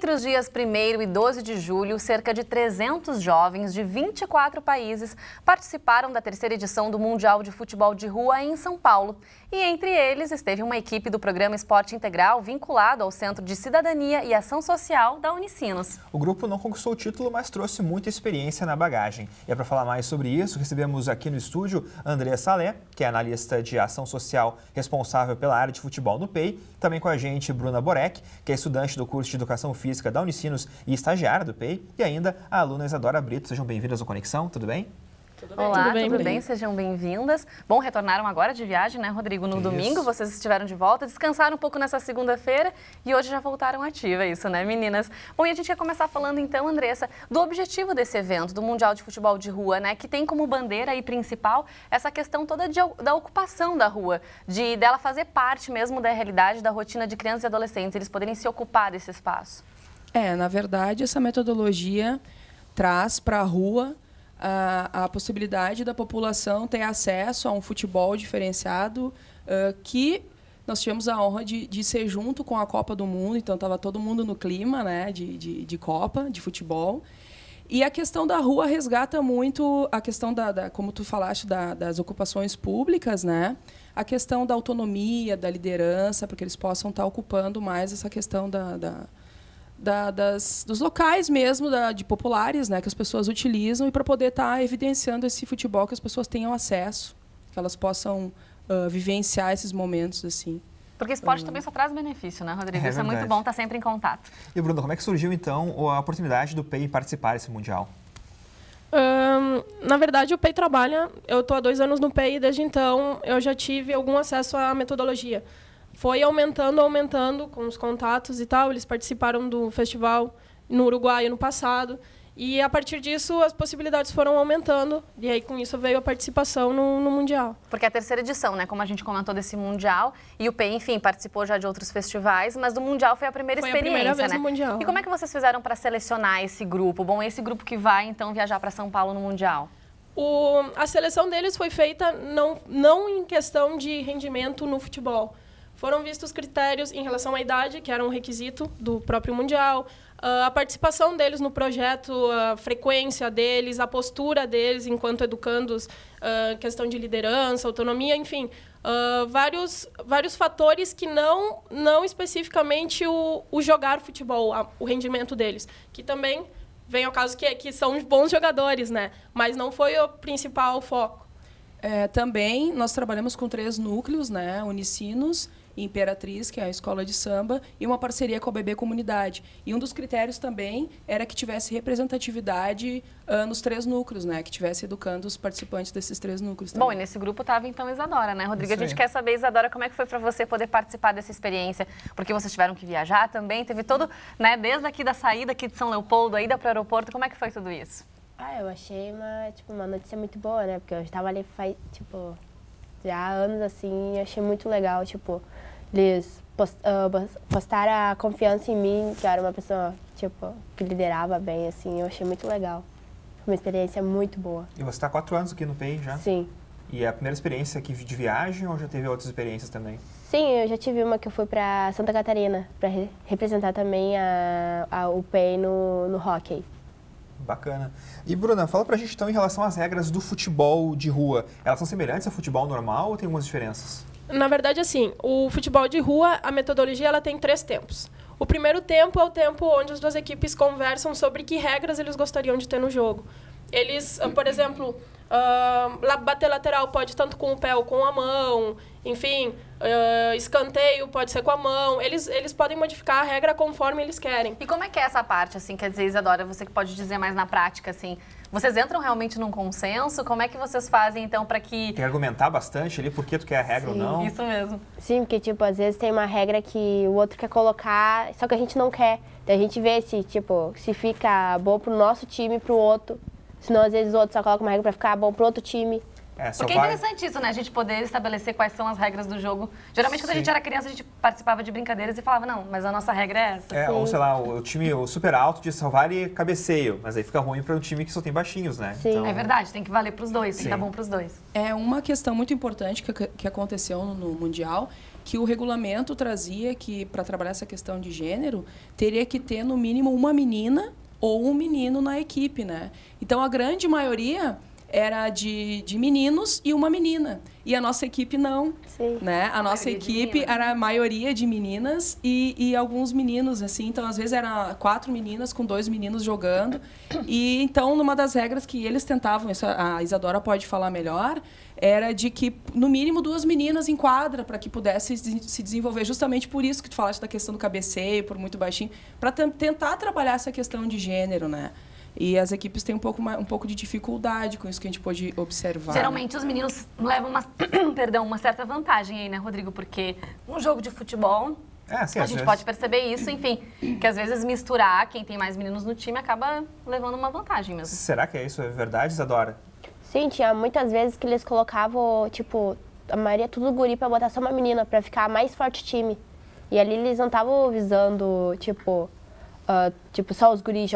Entre os dias 1º e 12 de julho, cerca de 300 jovens de 24 países participaram da terceira edição do Mundial de Futebol de Rua em São Paulo. E entre eles esteve uma equipe do programa Esporte Integral vinculado ao Centro de Cidadania e Ação Social da Unicinos. O grupo não conquistou o título, mas trouxe muita experiência na bagagem. E para falar mais sobre isso, recebemos aqui no estúdio André Salé, que é analista de ação social responsável pela área de futebol no PEI. Também com a gente Bruna Borek, que é estudante do curso de Educação Física da Unicinos e estagiária do PEI. E ainda a aluna Isadora Brito. Sejam bem-vindas ao Conexão, tudo bem? Olá, tudo bem? Sejam bem-vindas. Bom, retornaram agora de viagem, né, Rodrigo? No domingo, vocês estiveram de volta, descansaram um pouco nessa segunda-feira e hoje já voltaram ativa, isso, né, meninas? Bom, e a gente quer começar falando então, Andressa, do objetivo desse evento, do Mundial de Futebol de Rua, né, que tem como bandeira aí principal essa questão toda da ocupação da rua, dela fazer parte mesmo da realidade, da rotina de crianças e adolescentes, eles poderem se ocupar desse espaço. Na verdade, essa metodologia traz para a rua a possibilidade da população ter acesso a um futebol diferenciado, que nós tivemos a honra de ser junto com a Copa do Mundo, então estava todo mundo no clima, né, de Copa, de futebol. E a questão da rua resgata muito a questão, como tu falaste, das ocupações públicas, né? A questão da autonomia, da liderança, para que eles possam estar ocupando mais essa questão dos locais mesmo, de populares, né, que as pessoas utilizam, e para poder estar evidenciando esse futebol, que as pessoas tenham acesso, que elas possam vivenciar esses momentos assim. Porque esporte também só traz benefício, né, Rodrigo? Isso é muito bom, estar sempre em contato. E, Bruno, como é que surgiu, então, a oportunidade do PEI participar desse Mundial? Na verdade, o PEI trabalha, eu estou há 2 anos no PEI, e desde então eu já tive algum acesso à metodologia. Foi aumentando com os contatos e tal. Eles participaram do festival no Uruguai no passado. E, a partir disso, as possibilidades foram aumentando. E aí, com isso, veio a participação no Mundial. Porque é a terceira edição, né? Como a gente comentou desse Mundial. E o PEI, enfim, participou já de outros festivais. Mas do Mundial foi a primeira experiência, a primeira vez, né? no Mundial. E como é que vocês fizeram para selecionar esse grupo? Bom, esse grupo que vai, então, viajar para São Paulo no Mundial. A seleção deles foi feita não em questão de rendimento no futebol. Foram vistos critérios em relação à idade, que era um requisito do próprio Mundial, a participação deles no projeto, a frequência deles, a postura deles enquanto educandos, questão de liderança, autonomia, enfim, vários fatores que não especificamente o jogar futebol, o rendimento deles, que também vem ao caso que são bons jogadores, né? Mas não foi o principal foco. Também nós trabalhamos com 3 núcleos, né? Unicinos, Imperatriz, que é a escola de samba, e uma parceria com a BB Comunidade. E um dos critérios também era que tivesse representatividade nos 3 núcleos, né? Que tivesse educando os participantes desses 3 núcleos também. Bom, e nesse grupo estava então Isadora, né, Rodrigo? A gente quer saber, Isadora, como é que foi para você poder participar dessa experiência? Porque vocês tiveram que viajar também, teve todo, né, desde aqui da saída aqui de São Leopoldo, a ida para o aeroporto, como é que foi tudo isso? Eu achei uma notícia muito boa, né? Porque eu estava ali já há anos, assim, e achei muito legal, eles postaram a confiança em mim, que eu era uma pessoa, que liderava bem, assim, eu achei muito legal. Foi uma experiência muito boa. E você está há 4 anos aqui no PEI já? Sim. E é a primeira experiência aqui de viagem ou já teve outras experiências também? Sim, eu já tive uma que eu fui para Santa Catarina, para representar também o PEI no hóquei. Bacana. E, Bruna, fala pra gente então em relação às regras do futebol de rua. Elas são semelhantes ao futebol normal ou tem algumas diferenças? Na verdade, assim, o futebol de rua, a metodologia, ela tem 3 tempos. O primeiro tempo é o tempo onde as 2 equipes conversam sobre que regras eles gostariam de ter no jogo. Eles, por exemplo, bater lateral pode tanto com o pé ou com a mão, enfim, escanteio pode ser com a mão. Eles podem modificar a regra conforme eles querem. E como é que é essa parte, assim, quer dizer, Isadora, você que pode dizer mais na prática, assim, vocês entram realmente num consenso? Como é que vocês fazem, então, para que... Tem que argumentar bastante ali por que tu quer a regra ou não? Isso mesmo. Sim, porque, às vezes tem uma regra que o outro quer colocar, só que a gente não quer. Então a gente vê se fica bom pro nosso time e pro outro. Senão, às vezes, o outro só coloca uma regra para ficar bom pro outro time. Porque é interessante isso, né? A gente poder estabelecer quais são as regras do jogo. Geralmente, quando a gente era criança, a gente participava de brincadeiras e falava, não, mas a nossa regra é essa. Ou sei lá, o time super alto de só vale cabeceio, mas aí fica ruim para um time que só tem baixinhos, né? Sim. Então... É verdade, tem que valer para os dois, tem que dar bom para os dois. É uma questão muito importante que aconteceu no Mundial, que o regulamento trazia que, para trabalhar essa questão de gênero, teria que ter, no mínimo, uma menina ou um menino na equipe, né? Então, a grande maioria era de meninos e uma menina. E a nossa equipe não. Sim. Né? A nossa equipe era a maioria de meninas e alguns meninos, assim. Então, às vezes, eram 4 meninas com 2 meninos jogando. E, então, numa das regras que eles tentavam, isso a Isadora pode falar melhor, era de que, no mínimo, 2 meninas em quadra para que pudesse se desenvolver. Justamente por isso que tu falaste da questão do cabeceio, por muito baixinho, para tentar trabalhar essa questão de gênero, né? E as equipes têm um pouco de dificuldade com isso que a gente pode observar. Geralmente os meninos levam uma certa vantagem aí, né, Rodrigo? Porque no jogo de futebol, sim, a gente pode perceber isso, enfim, que às vezes misturar quem tem mais meninos no time acaba levando uma vantagem mesmo. Será que isso é verdade, Isadora? Sim, tinha muitas vezes que eles colocavam, tipo, a maioria tudo guri pra botar só uma menina, pra ficar mais forte time. E ali eles não estavam visando, tipo, só os guris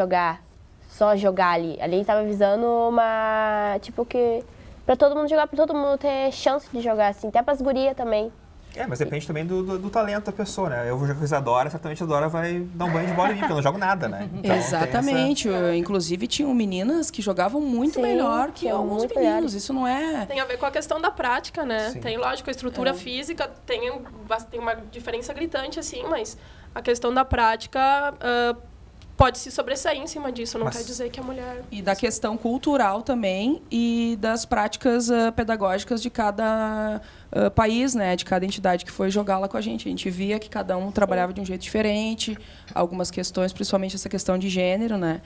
só jogar ali. Ali estava visando uma, tipo, que pra todo mundo jogar, pra todo mundo ter chance de jogar, assim, até pras gurias também. Mas depende também do talento da pessoa, né? Eu vou jogar com a Isadora, certamente a Isadora vai dar um banho de bola em mim, porque eu não jogo nada, né? Então, exatamente. Inclusive, tinham meninas que jogavam muito melhor que alguns meninos. Melhores. Isso não é... Tem a ver com a questão da prática, né? Sim. Tem, lógico, a estrutura física, tem uma diferença gritante, assim, mas a questão da prática... pode se sobressair em cima disso, não quer dizer que a mulher... E da questão cultural também e das práticas pedagógicas de cada país, né? De cada entidade que foi jogar lá com a gente. A gente via que cada um trabalhava de um jeito diferente, algumas questões, principalmente essa questão de gênero, né?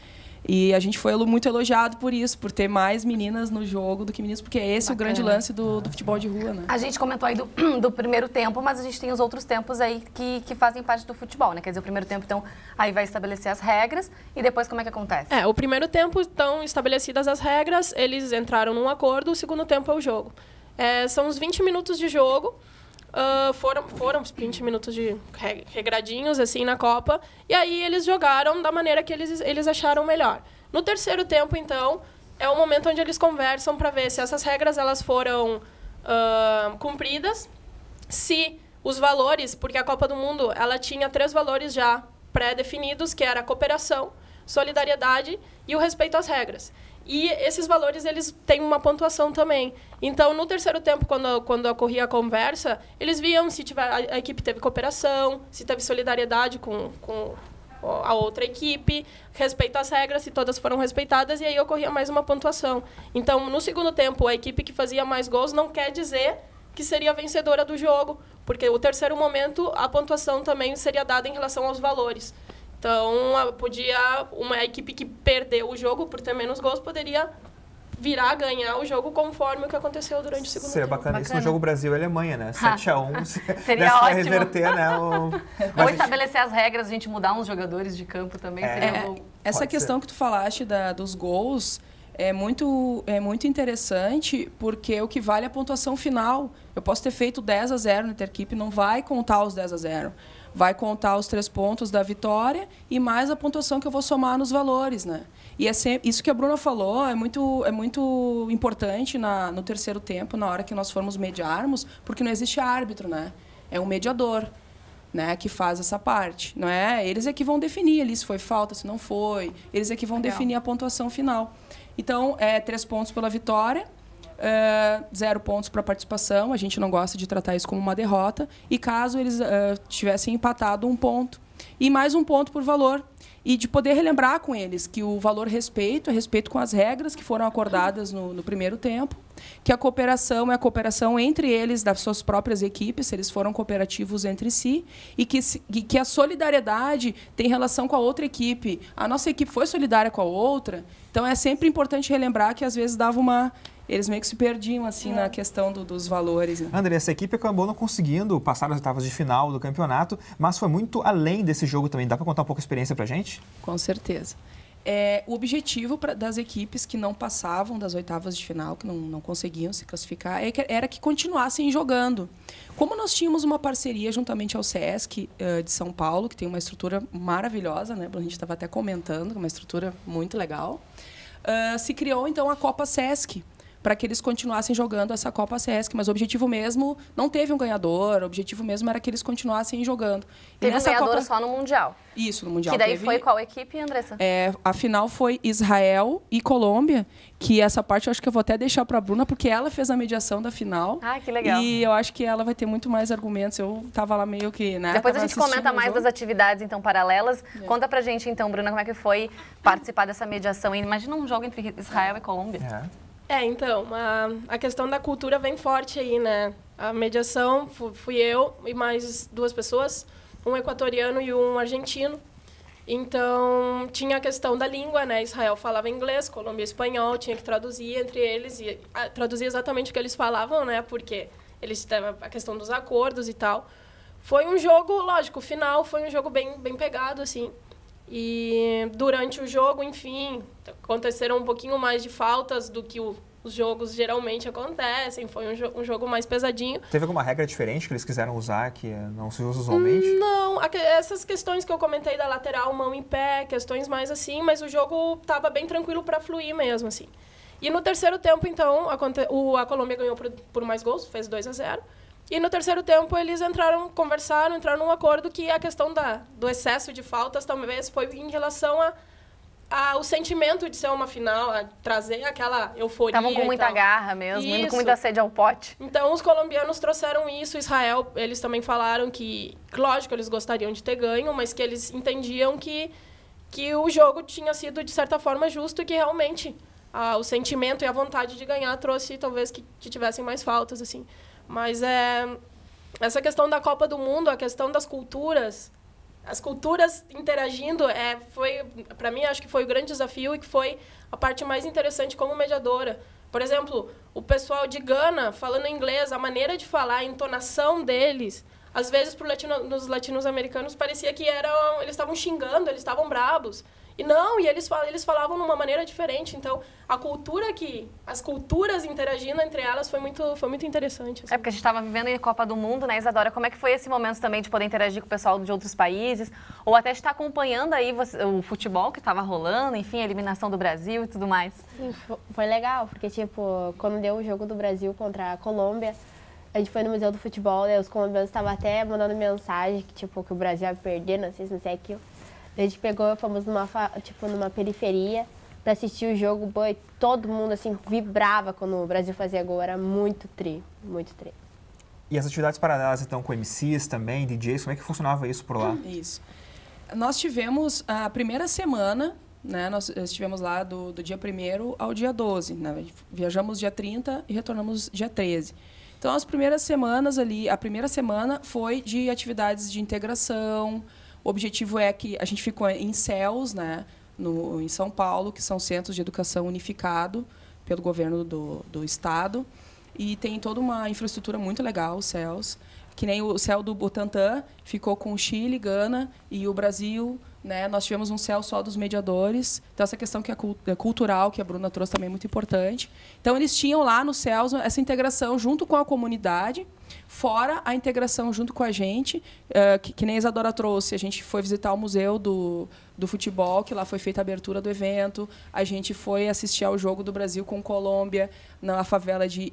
E a gente foi muito elogiado por isso, por ter mais meninas no jogo do que meninos, porque esse é o grande lance do futebol de rua, né? A gente comentou aí do primeiro tempo, mas a gente tem os outros tempos aí que fazem parte do futebol, né? Quer dizer, o primeiro tempo, então, aí vai estabelecer as regras e depois como é que acontece? O primeiro tempo, estão estabelecidas as regras, eles entraram num acordo, o segundo tempo é o jogo. São uns 20 minutos de jogo, foram 20 minutos de regradinhos, assim, na Copa. E aí eles jogaram da maneira que eles acharam melhor. No terceiro tempo, então, é o momento onde eles conversam para ver se essas regras elas foram cumpridas. Se os valores, porque a Copa do Mundo ela tinha 3 valores já pré-definidos, que era a cooperação, solidariedade e o respeito às regras. E esses valores, eles têm uma pontuação também. Então, no terceiro tempo, quando ocorria a conversa, eles viam se a equipe teve cooperação, se teve solidariedade com a outra equipe, respeito às regras, se todas foram respeitadas, e aí ocorria mais uma pontuação. Então, no segundo tempo, a equipe que fazia mais gols não quer dizer que seria a vencedora do jogo, porque o terceiro momento, a pontuação também seria dada em relação aos valores. Então, uma equipe que perdeu o jogo por ter menos gols poderia virar a ganhar o jogo conforme o que aconteceu durante o segundo tempo. Seria bacana isso no jogo Brasil e Alemanha, né? 7-1. Seria ótimo. Pra reverter, né? Ou estabelecer as regras, a gente mudar uns jogadores de campo também seria bom. Essa questão que tu falaste dos gols é muito interessante, porque o que vale é a pontuação final. Eu posso ter feito 10-0 na interquipe, não vai contar os 10-0. Vai contar os 3 pontos da vitória e mais a pontuação que eu vou somar nos valores, né? E isso que a Bruna falou é muito importante no terceiro tempo, na hora que nós formos mediarmos, porque não existe árbitro, né? É um mediador, né, que faz essa parte, não é? Eles é que vão definir ali se foi falta, se não foi. Eles é que vão definir a pontuação final. Então, 3 pontos pela vitória, 0 pontos para participação. A gente não gosta de tratar isso como uma derrota. E caso eles tivessem empatado, 1 ponto. E mais 1 ponto por valor. E de poder relembrar com eles que o valor respeito é respeito com as regras que foram acordadas no primeiro tempo, que a cooperação é a cooperação entre eles, das suas próprias equipes, se eles foram cooperativos entre si, e que a solidariedade tem relação com a outra equipe. A nossa equipe foi solidária com a outra, então é sempre importante relembrar que às vezes eles meio que se perdiam assim na questão dos valores. Né? André, essa equipe acabou não conseguindo passar nas oitavas de final do campeonato, mas foi muito além desse jogo também. Dá para contar um pouco a experiência para a gente? Com certeza. O objetivo das equipes que não passavam das oitavas de final, que não conseguiam se classificar, era que continuassem jogando. Como nós tínhamos uma parceria juntamente ao SESC de São Paulo, que tem uma estrutura maravilhosa, né? A gente estava até comentando, uma estrutura muito legal, se criou, então, a Copa SESC, para que eles continuassem jogando essa Copa SESC. Mas o objetivo mesmo não teve um ganhador, o objetivo mesmo era que eles continuassem jogando. Teve um ganhador só no Mundial. Isso, no Mundial. Que daí foi qual equipe, Andressa? A final foi Israel e Colômbia, que essa parte eu acho que eu vou até deixar para a Bruna, porque ela fez a mediação da final. Ah, que legal. E eu acho que ela vai ter muito mais argumentos. Eu estava lá meio que, né? Depois a gente comenta mais das atividades, então, paralelas. Conta pra gente, então, Bruna, como é que foi participar dessa mediação. Imagina um jogo entre Israel e Colômbia. Então, a questão da cultura vem forte aí, né? A mediação fui eu e mais 2 pessoas, um equatoriano e um argentino. Então, tinha a questão da língua, né? Israel falava inglês, Colômbia espanhol, tinha que traduzir entre eles e traduzir exatamente o que eles falavam, né? Porque eles têm a questão dos acordos e tal. Foi um jogo, lógico, o final foi um jogo bem pegado, assim. E durante o jogo, enfim, aconteceram um pouquinho mais de faltas do que os jogos geralmente acontecem. Foi um jogo mais pesadinho. Teve alguma regra diferente que eles quiseram usar que não se usa usualmente? Não, essas questões que eu comentei da lateral, mão em pé, questões mais assim, mas o jogo estava bem tranquilo para fluir mesmo, assim. E no terceiro tempo, então, a Colômbia ganhou por mais gols, fez 2-0. E no terceiro tempo eles conversaram, entraram num acordo que a questão do excesso de faltas talvez foi em relação ao sentimento de ser uma final, a trazer aquela euforia. Estavam com muita garra mesmo, indo com muita sede ao pote. Então os colombianos trouxeram isso, Israel, eles também falaram que, lógico, eles gostariam de ter ganho, mas que eles entendiam que o jogo tinha sido de certa forma justo e que realmente o sentimento e a vontade de ganhar trouxe talvez que tivessem mais faltas, assim. Mas essa questão da Copa do Mundo, a questão das culturas, as culturas interagindo, para mim, acho que foi o grande desafio e que foi a parte mais interessante como mediadora. Por exemplo, o pessoal de Gana, falando inglês, a maneira de falar, a entonação deles, às vezes, nos latino-americanos, parecia que eles estavam xingando, eles estavam bravos. E não, eles falavam de uma maneira diferente. Então, as culturas interagindo entre elas foi muito interessante. Assim. Porque a gente estava vivendo a Copa do Mundo, né, Isadora? Como é que foi esse momento também de poder interagir com o pessoal de outros países? Ou até estar acompanhando aí o futebol que estava rolando, enfim, a eliminação do Brasil e tudo mais? Sim, foi legal, porque, tipo, quando deu o jogo do Brasil contra a Colômbia, a gente foi no Museu do Futebol, né, os colombianos estavam até mandando mensagem que, tipo, que o Brasil ia perder, não sei aquilo. A gente fomos numa periferia para assistir o jogo, e todo mundo assim vibrava quando o Brasil fazia gol, era muito tri. E as atividades paralelas então com MCs também, DJs, como é que funcionava isso por lá? Isso. Nós tivemos a primeira semana, né, nós estivemos lá do dia 1º ao dia 12, né, viajamos dia 30 e retornamos dia 13. Então as primeiras semanas ali, a primeira semana foi de atividades de integração. O objetivo é que a gente ficou em CELS, né, em São Paulo, que são Centros de Educação Unificado pelo governo do Estado. E tem toda uma infraestrutura muito legal, o CELS. Que nem o CEL do Butantã ficou com o Chile, Gana e o Brasil. Né? Nós tivemos um CEL só dos mediadores. Então, essa questão que é cultural, que a Bruna trouxe, também é muito importante. Então, eles tinham lá no CELS essa integração junto com a comunidade, fora a integração junto com a gente, que nem a Isadora trouxe. A gente foi visitar o Museu do Futebol, que lá foi feita a abertura do evento. A gente foi assistir ao jogo do Brasil com Colômbia, na favela de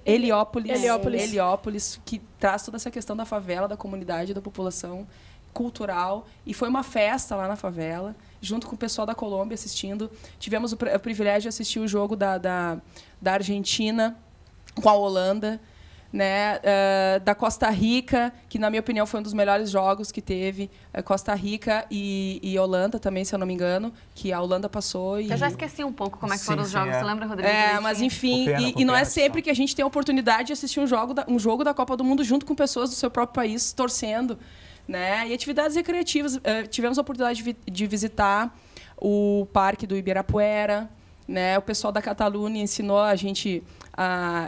Heliópolis, que traz toda essa questão da favela, da comunidade, da população cultural. E foi uma festa lá na favela, junto com o pessoal da Colômbia assistindo. Tivemos o privilégio de assistir o jogo da Argentina com a Holanda, né, da Costa Rica, que, na minha opinião, foi um dos melhores jogos que teve. Costa Rica e Holanda também, se eu não me engano, que a Holanda passou. Eu já esqueci um pouco como é que foram os jogos. Você lembra, Rodrigo? Mas, enfim, e não é sempre que a gente tem a oportunidade de assistir um jogo da Copa do Mundo junto com pessoas do seu próprio país torcendo. Né? E atividades recreativas. Tivemos a oportunidade de visitar o Parque do Ibirapuera, né? O pessoal da Catalunha ensinou a gente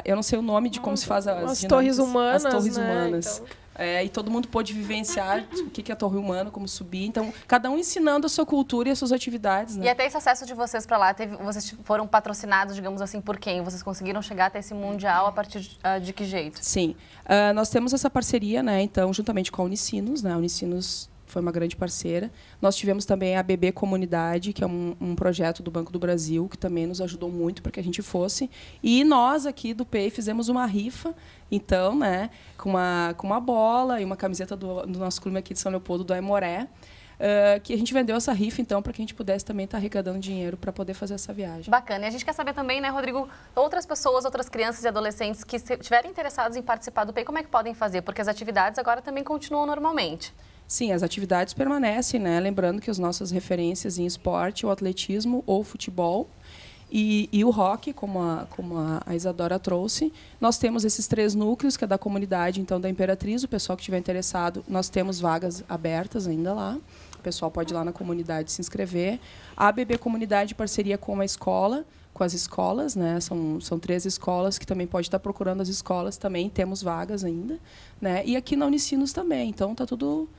eu não sei o nome de como se faz as torres humanas, as torres né? humanas. Então... E todo mundo pôde vivenciar o que é a torre humana, como subir. Então, cada um ensinando a sua cultura e as suas atividades. Né? E até esse acesso de vocês para lá, vocês foram patrocinados, digamos assim, por quem? Vocês conseguiram chegar até esse Mundial a partir de que jeito? Sim. Nós temos essa parceria, né? Então, juntamente com a Unicinos, né? A Unicinos foi uma grande parceira. Nós tivemos também a BB Comunidade, que é um projeto do Banco do Brasil, que também nos ajudou muito para que a gente fosse. E nós aqui do PEI fizemos uma rifa, então, né, com uma bola e uma camiseta do nosso clube aqui de São Leopoldo, do Aimoré, que a gente vendeu essa rifa, então, para que a gente pudesse também estar arrecadando dinheiro para poder fazer essa viagem. Bacana. E a gente quer saber também, né, Rodrigo, outras pessoas, outras crianças e adolescentes que estiverem interessados em participar do PEI, como é que podem fazer? Porque as atividades agora também continuam normalmente. Sim, as atividades permanecem, né? Lembrando que as nossas referências em esporte, o atletismo ou o futebol e o rock, como a Isadora trouxe. Nós temos esses 3 núcleos, que é da comunidade, então, da Imperatriz. O pessoal que estiver interessado, nós temos vagas abertas ainda lá. O pessoal pode ir lá na comunidade se inscrever. A ABB Comunidade, parceria com a escola, com as escolas, né? São 3 escolas que também pode estar procurando as escolas, também temos vagas ainda, né? E aqui na Unicinos também, então tá tudo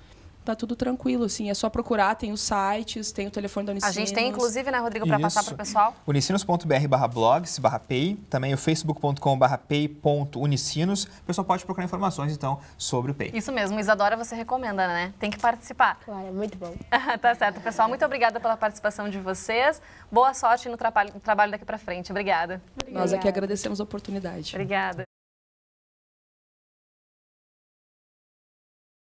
tranquilo, assim, é só procurar, tem os sites, tem o telefone da Unicinos. A gente tem, inclusive, né, Rodrigo, para passar para o pessoal? unicinos.br/blogs/pei, também o facebook.com/pei.unicinos. O pessoal pode procurar informações, então, sobre o PEI. Isso mesmo, Isadora, você recomenda, né? Tem que participar. Claro, é muito bom. Tá certo, pessoal. Muito obrigada pela participação de vocês. Boa sorte no trabalho daqui para frente. Obrigada. Nós aqui agradecemos a oportunidade. Obrigada.